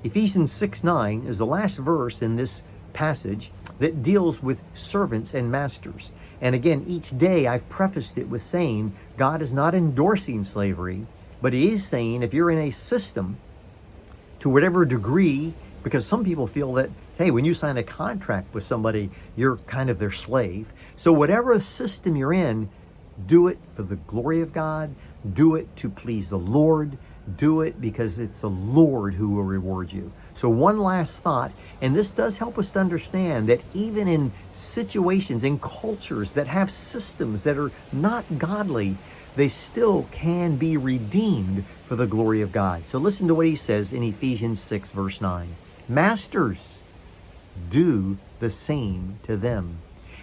Ephesians 6:9 is the last verse in this passage that deals with servants and masters. And again, each day I've prefaced it with saying God is not endorsing slavery, but He is saying if you're in a system to whatever degree, because some people feel that, hey, when you sign a contract with somebody, you're kind of their slave. So whatever system you're in, do it for the glory of God. Do it to please the Lord. Do it because it's the Lord who will reward you. So one last thought, and this does help us to understand that even in situations, in cultures that have systems that are not godly, they still can be redeemed for the glory of God. So listen to what he says in Ephesians 6, verse 9. Masters, do the same to them,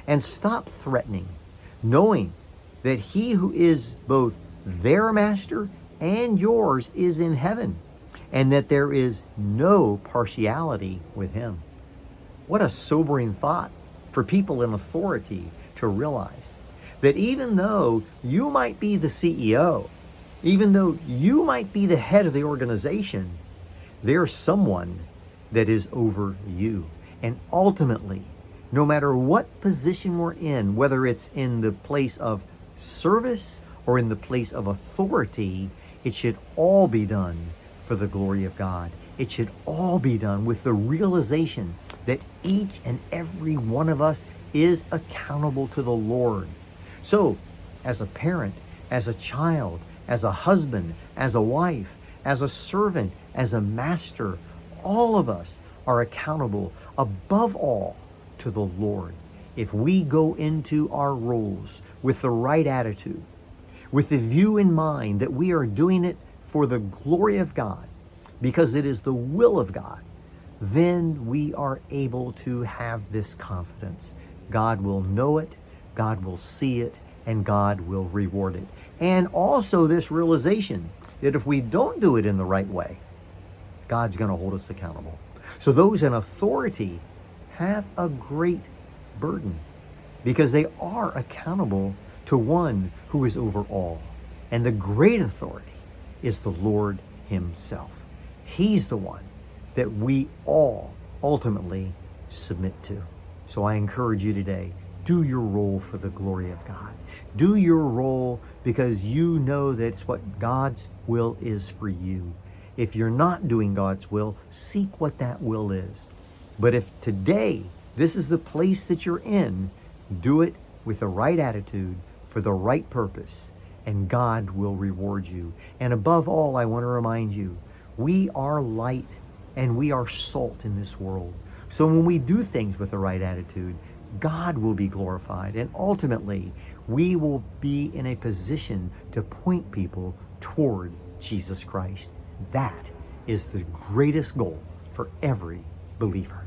and stop threatening, knowing that he who is both their master and yours is in heaven, and that there is no partiality with him. What a sobering thought for people in authority to realize that even though you might be the CEO, even though you might be the head of the organization, there's someone that is over you. And ultimately, no matter what position we're in, whether it's in the place of service or in the place of authority, it should all be done for the glory of God. It should all be done with the realization that each and every one of us is accountable to the Lord. So, as a parent, as a child, as a husband, as a wife, as a servant, as a master, all of us are accountable above all to the Lord. If we go into our roles with the right attitude, with the view in mind that we are doing it for the glory of God, because it is the will of God, then we are able to have this confidence. God will know it, God will see it, and God will reward it. And also this realization that if we don't do it in the right way, God's going to hold us accountable. So those in authority have a great burden because they are accountable to one who is over all. And the great authority is the Lord himself. He's the one that we all ultimately submit to. So I encourage you today, do your role for the glory of God. Do your role because you know that it's what God's will is for you. If you're not doing God's will, seek what that will is. But if today this is the place that you're in, do it with the right attitude for the right purpose, and God will reward you. And above all, I want to remind you, we are light and we are salt in this world. So when we do things with the right attitude, God will be glorified, and ultimately we will be in a position to point people toward Jesus Christ. That is the greatest goal for every believer.